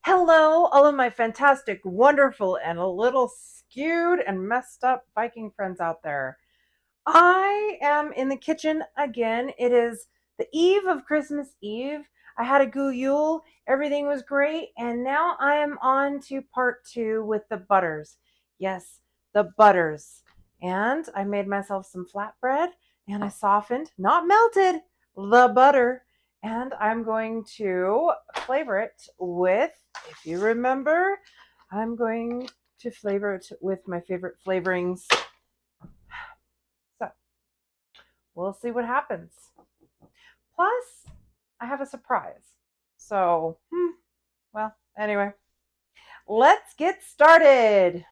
Hello, all of my fantastic, wonderful, and a little skewed and messed up Viking friends out there. I am in the kitchen again. It is the eve of Christmas Eve. I had a goo Yule, everything was great, and now I am on to part two with the butters. Yes, the butters. And I made myself some flatbread and I softened, not melted, the butter. And I'm going to flavor it with, if you remember, I'm going to flavor it with my favorite flavorings. So we'll see what happens. Plus, I have a surprise. So, well, anyway, let's get started.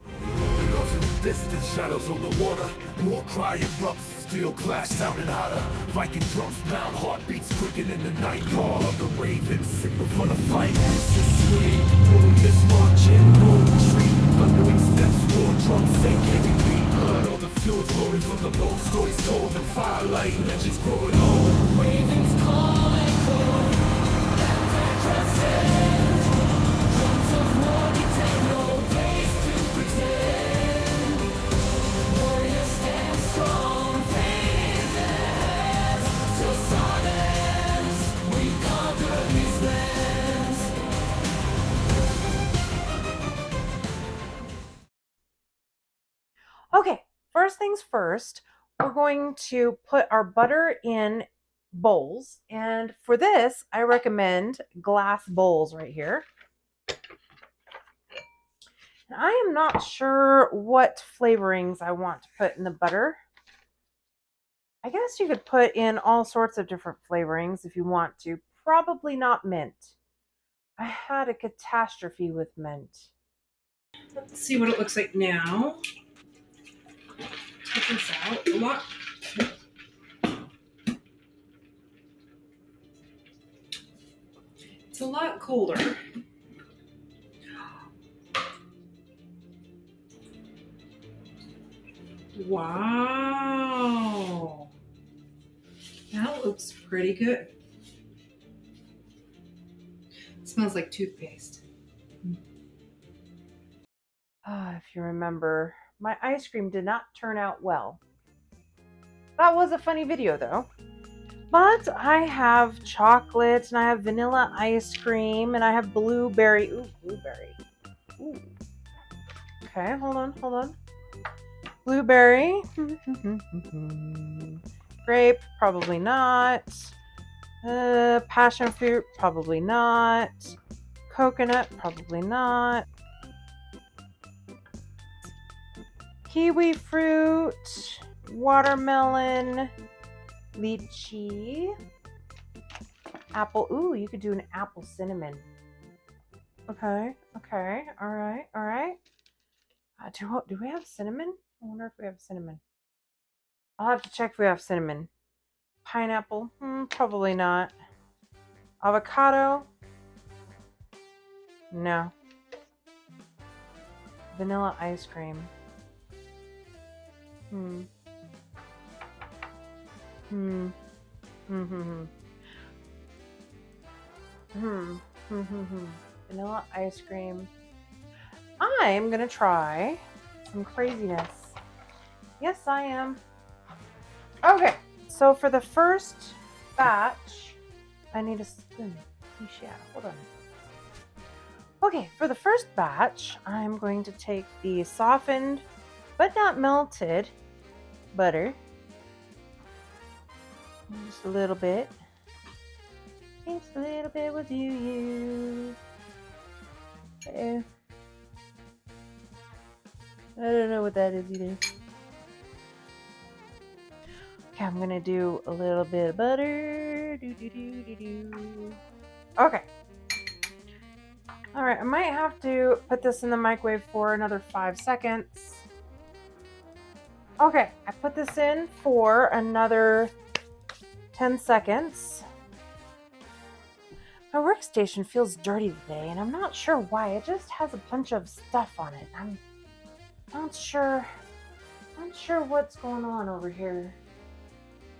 Distant shadows on the water, war cry erupts, steel clash sounding hotter. Viking drums pound, heartbeats quicken in the night. Call of the ravens, signal for the fight. This is sweet, moon is marching, no retreat. Thundering steps, war drums say carry beat. Blood on the field, rolling from the bow. Stories told, the firelight, legends growing old. Ravens calling for that trusted. Drums of war detain no place to pretend. Okay, first things first, we're going to put our butter in bowls. And for this, I recommend glass bowls right here. And I am not sure what flavorings I want to put in the butter. I guess you could put in all sorts of different flavorings if you want to. Probably not mint. I had a catastrophe with mint. Let's see what it looks like now. Take this out. A lot. It's a lot colder. Wow. That looks pretty good. It smells like toothpaste. If you remember, my ice cream did not turn out well. That was a funny video though. But I have chocolate and I have vanilla ice cream and I have blueberry. Ooh, blueberry. Ooh. Okay, hold on. Blueberry. Grape, probably not. Passion fruit, probably not. Coconut, probably not. Kiwi fruit, watermelon, lychee, apple. Ooh, you could do an apple cinnamon. Okay, all right. Do we have cinnamon? I wonder if we have cinnamon. I'll have to check if we have cinnamon. Pineapple, probably not. Avocado, no. Vanilla ice cream. Vanilla ice cream. I'm gonna try some craziness. Yes, I am. Okay, so for the first batch, I need a spoon. Yeah, hold on. Okay, for the first batch, I'm going to take the softened but not melted butter. Just a little bit. Just a little bit will do you. Okay. I don't know what that is either. Okay, I'm gonna do a little bit of butter. Okay. All right, I might have to put this in the microwave for another 5 seconds. Okay, I put this in for another 10 seconds. My workstation feels dirty today, and I'm not sure why. It just has a bunch of stuff on it. I'm not sure what's going on over here.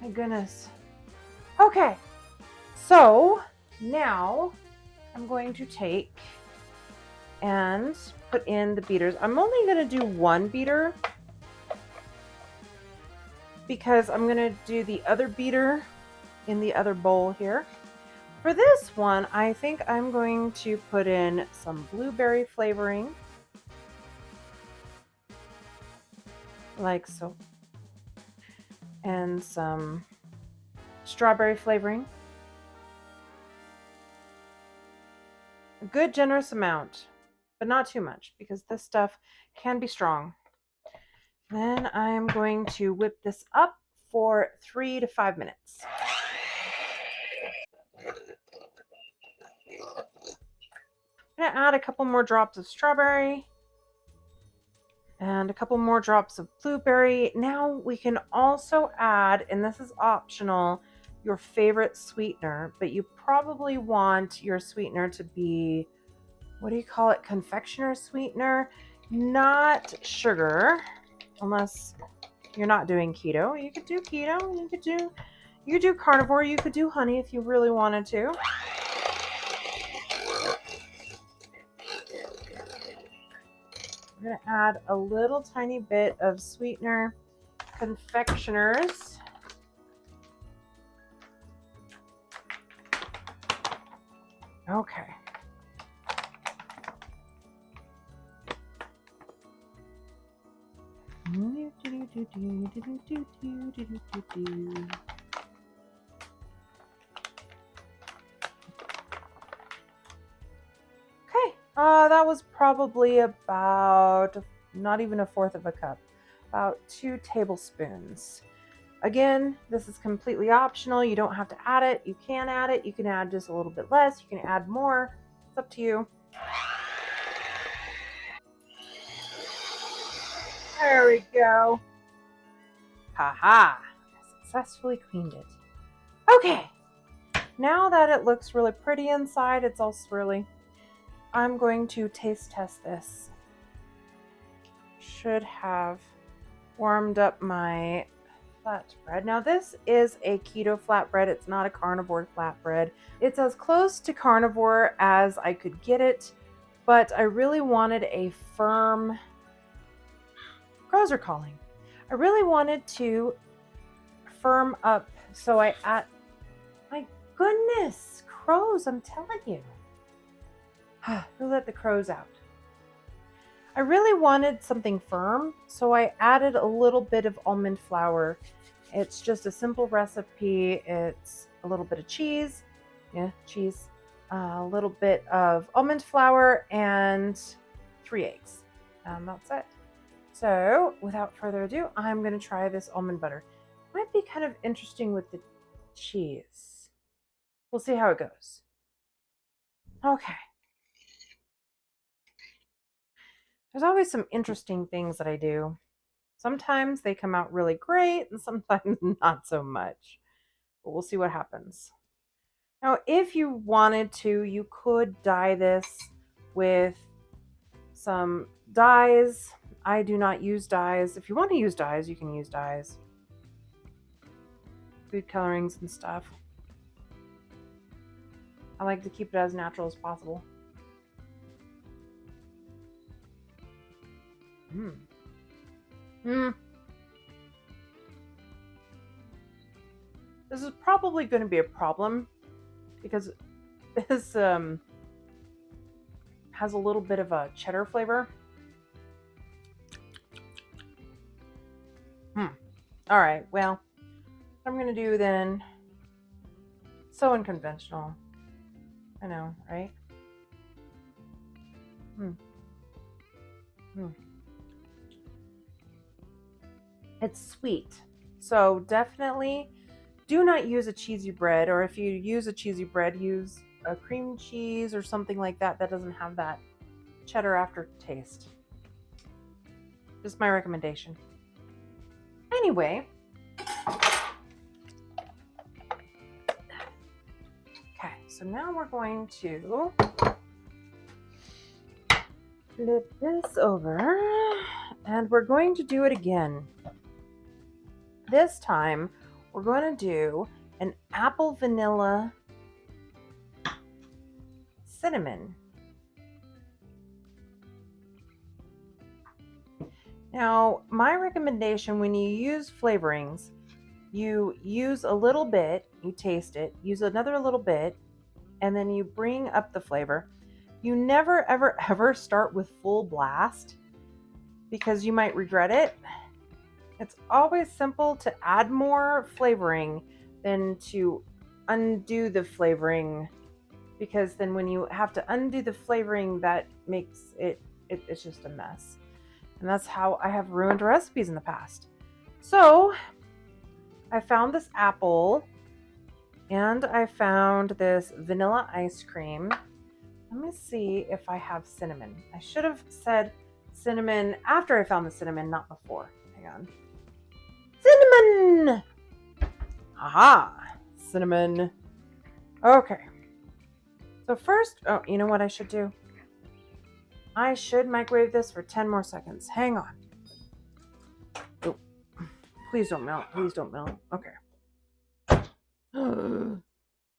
My goodness. Okay, so now I'm going to take and put in the beaters. I'm only going to do one beater because I'm going to do the other beater in the other bowl here. For this one, I think I'm going to put in some blueberry flavoring, like so, and some strawberry flavoring. A good generous amount, but not too much because this stuff can be strong. Then I'm going to whip this up for 3 to 5 minutes. I'm going to add a couple more drops of strawberry and a couple more drops of blueberry. Now we can also add, and this is optional, your favorite sweetener, but you probably want your sweetener to be, what do you call it, confectioner sweetener, not sugar, unless you're not doing keto. You could do keto, you could do carnivore, you could do honey if you really wanted to. We're going to add a little tiny bit of sweetener, confectioners. Okay. Okay, that was probably about not even a fourth of a cup, about 2 tablespoons. Again, this is completely optional. You don't have to add it. You can add it. You can add just a little bit less. You can add more. It's up to you. There we go. Haha, I successfully cleaned it. Okay, now that it looks really pretty inside, it's all swirly, I'm going to taste test this. Should have warmed up my flatbread. Now this is a keto flatbread. It's not a carnivore flatbread. It's as close to carnivore as I could get it, but I really wanted a firm, crows are calling. I really wanted to firm up, so I add, my goodness, crows, I'm telling you. Who let the crows out? I really wanted something firm, so I added a little bit of almond flour. It's just a simple recipe. It's a little bit of cheese, cheese, a little bit of almond flour, and 3 eggs. That's it. So, without further ado, I'm going to try this almond butter. Might be kind of interesting with the cheese. We'll see how it goes. Okay. There's always some interesting things that I do. Sometimes they come out really great and sometimes not so much. But we'll see what happens. Now, if you wanted to, you could dye this with some dyes. I do not use dyes. If you want to use dyes, you can use dyes. Food colorings and stuff. I like to keep it as natural as possible. This is probably going to be a problem because this has a little bit of a cheddar flavor. All right, well, what I'm going to do then, so unconventional. I know, right? It's sweet. So definitely do not use a cheesy bread, or if you use a cheesy bread, use a cream cheese or something like that that doesn't have that cheddar aftertaste. Just my recommendation. Anyway, okay, so now we're going to flip this over and we're going to do it again. This time we're going to do an apple vanilla cinnamon. Now, my recommendation when you use flavorings, you use a little bit, you taste it, use another little bit, and then you bring up the flavor. You never, ever, ever start with full blast because you might regret it. It's always simple to add more flavoring than to undo the flavoring, because then when you have to undo the flavoring, that makes it's just a mess. And that's how I have ruined recipes in the past. So I found this apple and I found this vanilla ice cream. Let me see if I have cinnamon. I should have said cinnamon after I found the cinnamon, not before. Hang on. Cinnamon! Aha! Cinnamon. Okay. So first, oh, you know what I should do? I should microwave this for 10 more seconds. Hang on. Oh, please don't melt. Please don't melt. Okay.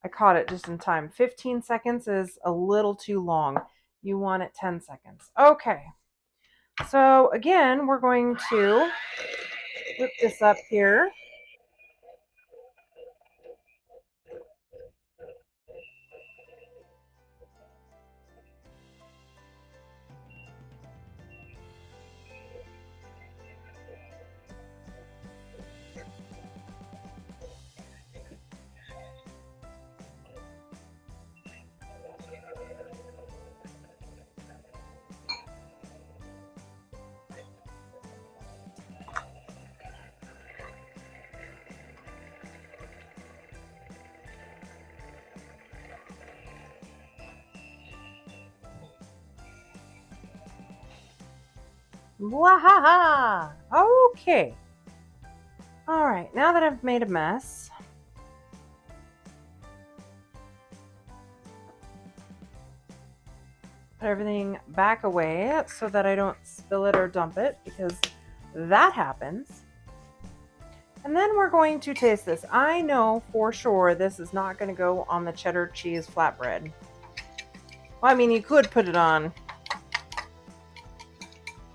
I caught it just in time. 15 seconds is a little too long. You want it 10 seconds. Okay. So again, we're going to whip this up here. Wahaha! Okay. All right, now that I've made a mess, put everything back away so that I don't spill it or dump it, because that happens. And then we're going to taste this. I know for sure this is not going to go on the cheddar cheese flatbread. Well, I mean, you could put it on.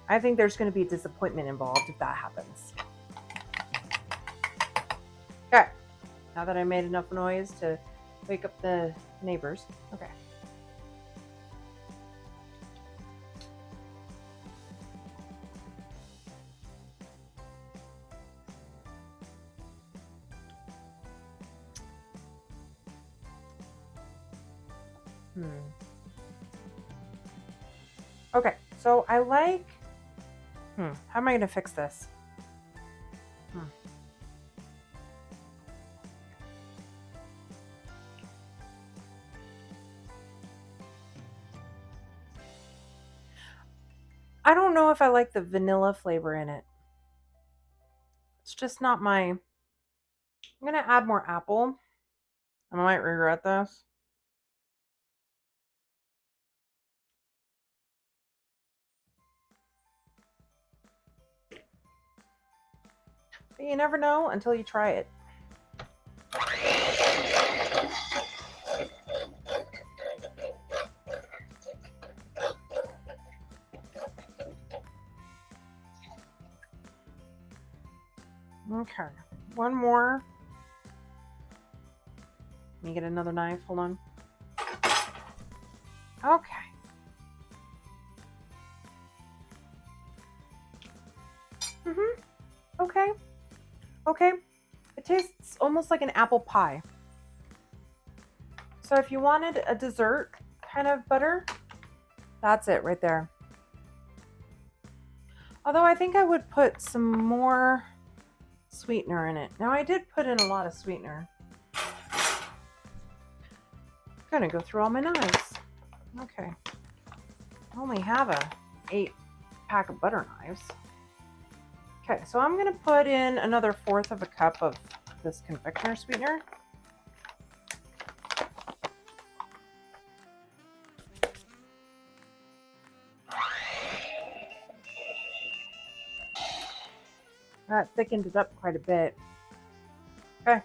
I think there's going to be disappointment involved if that happens. Okay. Now that I made enough noise to wake up the neighbors. Okay. Okay, so I like... how am I going to fix this? I don't know if I like the vanilla flavor in it. It's just not my... I'm going to add more apple. I might regret this. But you never know until you try it. Okay, one more. Let me get another knife. Hold on. Okay. Okay. Okay. It tastes almost like an apple pie. So if you wanted a dessert kind of butter, that's it right there. Although I think I would put some more sweetener in it. Now I did put in a lot of sweetener. I'm gonna go through all my knives. Okay. I only have a 8-pack of butter knives. Okay, so I'm gonna put in another 1/4 of a cup of this confectioner sweetener. That thickened it up quite a bit. Okay.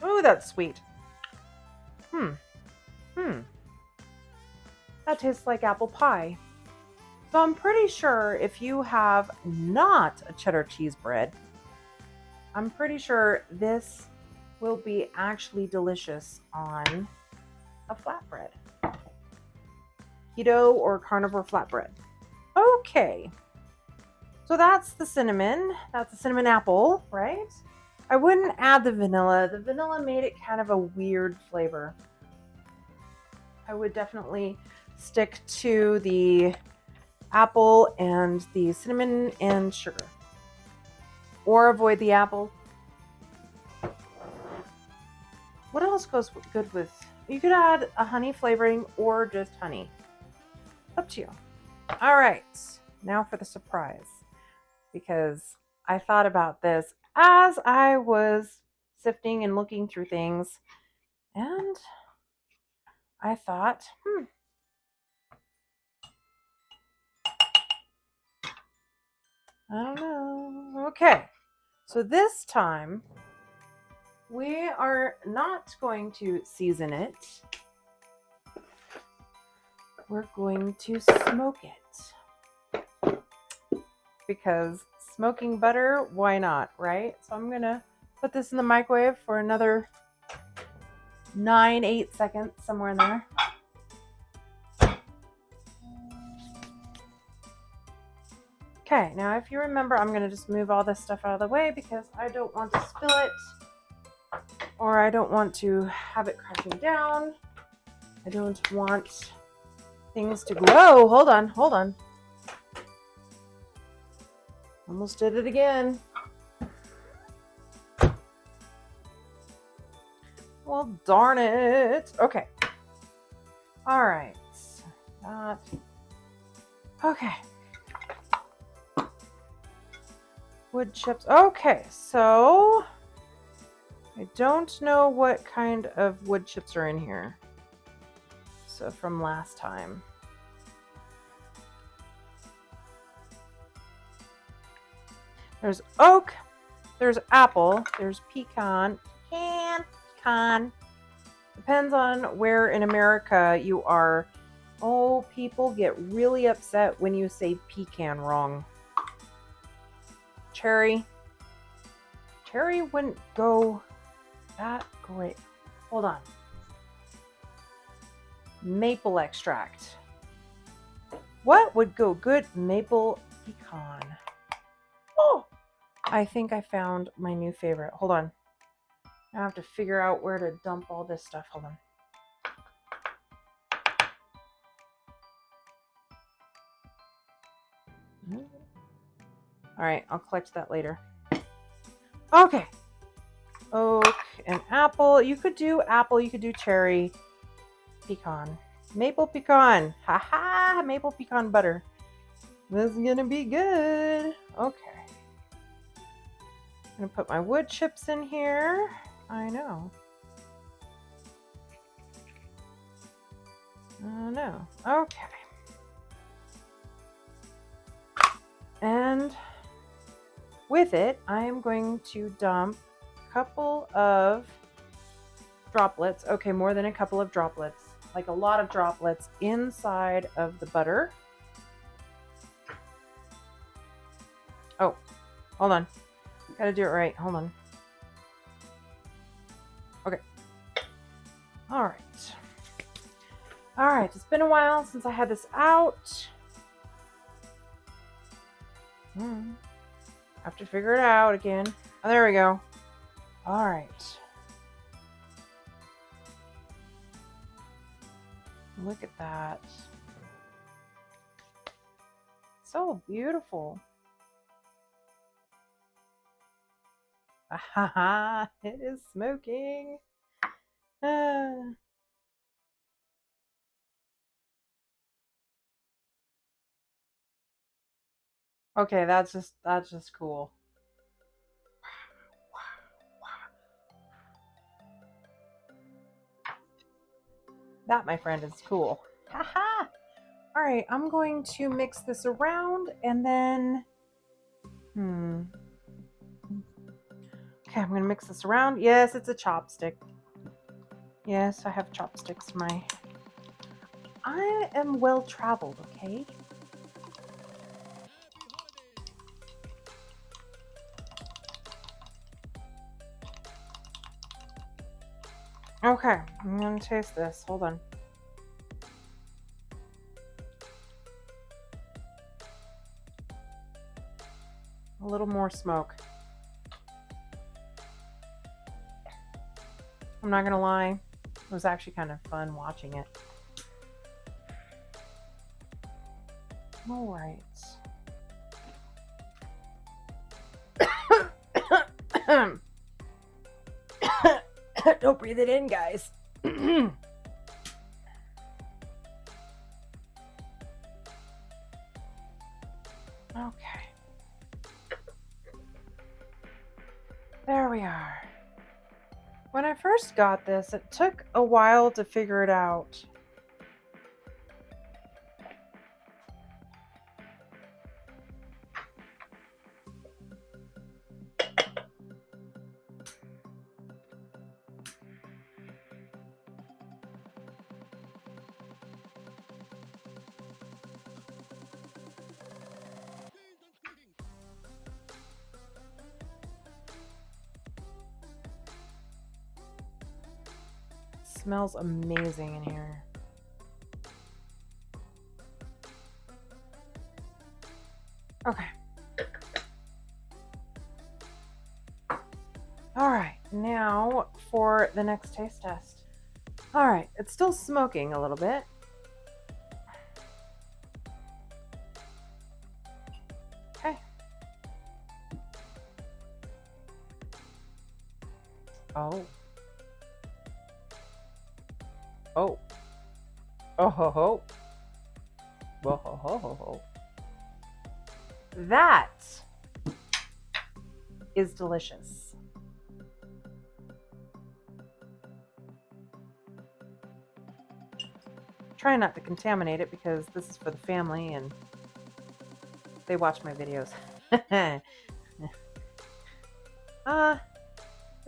Ooh, that's sweet. That tastes like apple pie. So I'm pretty sure if you have not a cheddar cheese bread, I'm pretty sure this will be actually delicious on a flatbread. Keto or carnivore flatbread. Okay. So that's the cinnamon. That's the cinnamon apple, right? I wouldn't add the vanilla. The vanilla made it kind of a weird flavor. I would definitely stick to the apple and the cinnamon and sugar. Or avoid the apple. What else goes good with? You could add a honey flavoring or just honey. Up to you. All right. Now for the surprise. Because I thought about this as I was sifting and looking through things. And I thought, I don't know. Okay. So this time, we are not going to season it. We're going to smoke it. Because smoking butter, why not, right? So I'm going to put this in the microwave for another 9-8 seconds, somewhere in there. Okay, now if you remember, I'm going to just move all this stuff out of the way because I don't want to spill it or I don't want to have it crashing down. I don't want things to go. Hold on. Almost did it again. Well, darn it. Okay. All right. Okay. Wood chips. Okay, so I don't know what kind of wood chips are in here. So from last time. There's oak, there's apple, there's pecan. Depends on where in America you are. Oh, people get really upset when you say pecan wrong. Cherry. Cherry wouldn't go that great. Hold on. Maple extract. What would go good? Maple pecan. Oh, I think I found my new favorite. Hold on. I have to figure out where to dump all this stuff. Hold on. All right, I'll collect that later. Okay. Oak and apple. You could do apple, you could do cherry, pecan. Maple pecan. Haha, maple pecan butter. This is gonna be good. Okay. I'm gonna put my wood chips in here. I know. Okay. And with it, I am going to dump a couple of droplets. Okay, more than a couple of droplets. Like a lot of droplets inside of the butter. Oh, hold on. Gotta do it right. Hold on. Okay. All right. It's been a while since I had this out. Have to figure it out again. Oh, there we go. All right. Look at that. So beautiful. Ahaha, it is smoking. Okay, that's just cool. That, my friend, is cool. Haha. All right, I'm going to mix this around and then Okay, I'm going to mix this around. Yes, it's a chopstick. Yes, I have chopsticks. I am well traveled, okay? Okay, I'm gonna taste this. Hold on. A little more smoke. I'm not gonna lie, it was actually kind of fun watching it. All right. Don't breathe it in, guys. Okay. There we are. When I first got this, it took a while to figure it out. Smells amazing in here. Okay. All right, now for the next taste test. All right, it's still smoking a little bit. Okay. Oh. Oh. Oh ho ho. Whoa ho ho ho ho. That is delicious. Try not to contaminate it because this is for the family and they watch my videos.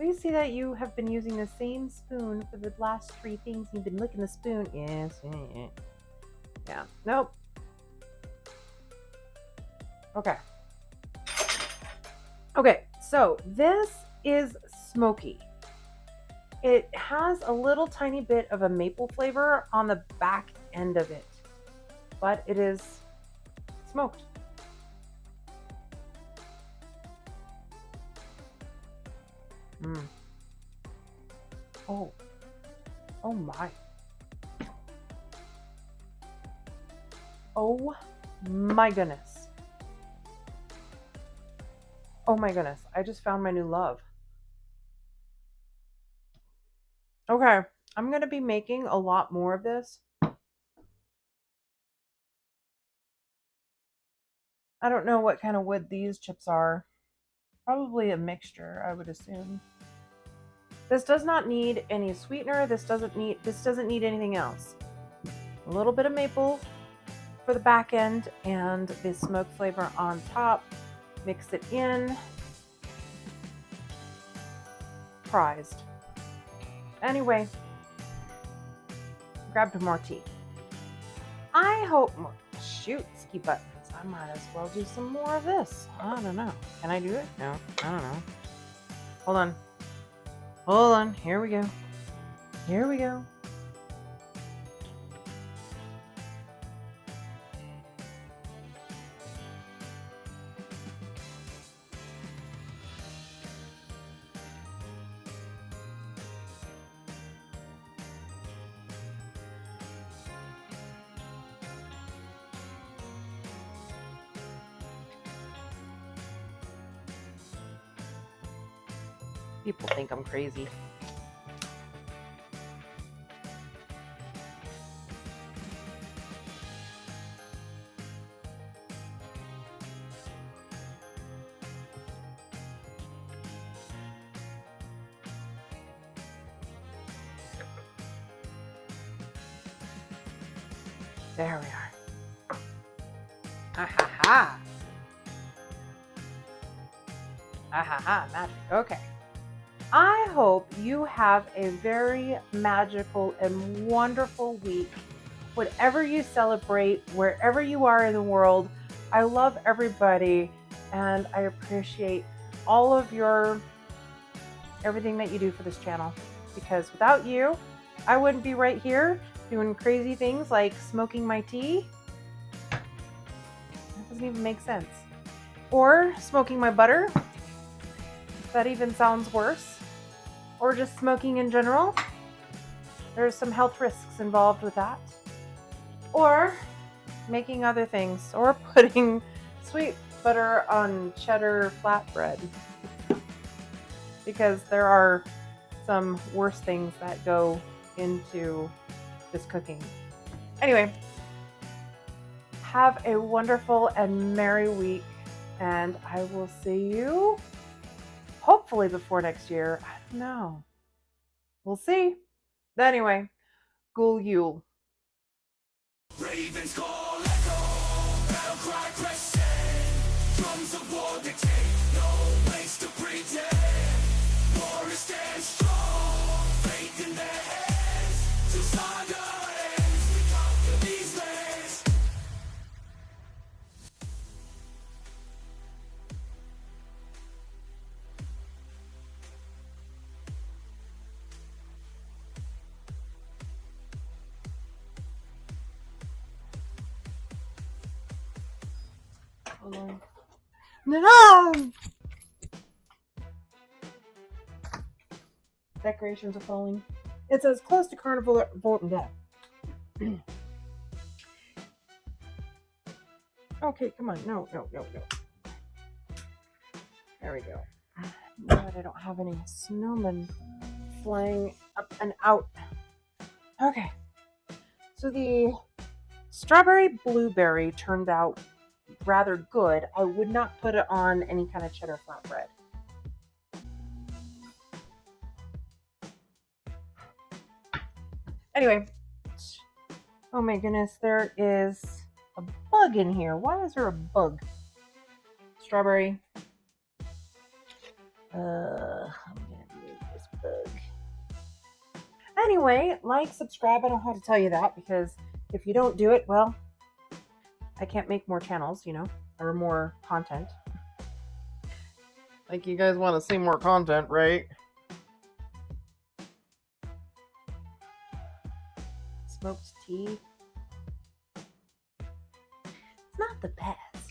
Do you see that you have been using the same spoon for the last 3 things? You've been licking the spoon. Yes. Yeah. Nope. Okay. Okay, so this is smoky. It has a little tiny bit of a maple flavor on the back end of it, but it is smoked. Oh. Oh my. Oh my goodness. Oh my goodness. I just found my new love. Okay. I'm going to be making a lot more of this. I don't know what kind of wood these chips are. Probably a mixture, I would assume. This does not need any sweetener. This doesn't need anything else. A little bit of maple for the back end and the smoke flavor on top. Mix it in. Prized. Anyway, grabbed more tea. I hope more. Shoot, ski buttons. I might as well do some more of this. I don't know. Can I do it? No, I don't know. Hold on. Hold on. Here we go. Here we go. People think I'm crazy. There we are. Ha ha ha. Ha ha ha, magic. Okay. I hope you have a very magical and wonderful week. Whatever you celebrate, wherever you are in the world, I love everybody and I appreciate all of everything that you do for this channel. because without you, I wouldn't be right here doing crazy things like smoking my tea. That doesn't even make sense. Or smoking my butter. That even sounds worse. Or just smoking in general. There's some health risks involved with that. Or making other things. Or putting sweet butter on cheddar flatbread. Because there are some worse things that go into this cooking. Anyway, have a wonderful and merry week, and I will see you hopefully before next year. I don't know. We'll see. Anyway, Ghoul Yule. Ravens call echo, battle cry crescent, drums of war dictate, no place to pretend. War is stand strong, faith in their hands, to saga ends, we conquer these lands. No! Decorations are falling. It's as close to carnival death. Okay, come on. No. There we go. But I don't have any snowmen flying up and out. Okay. So the strawberry blueberry turned out rather good. I would not put it on any kind of cheddar flatbread. Anyway. Oh my goodness, there is a bug in here. Why is there a bug? Strawberry. I'm gonna move this bug. Anyway, like, subscribe. I don't have to tell you that because if you don't do it, well, I can't make more channels, or more content. Like, you guys want to see more content, right? Smoked tea. It's not the best.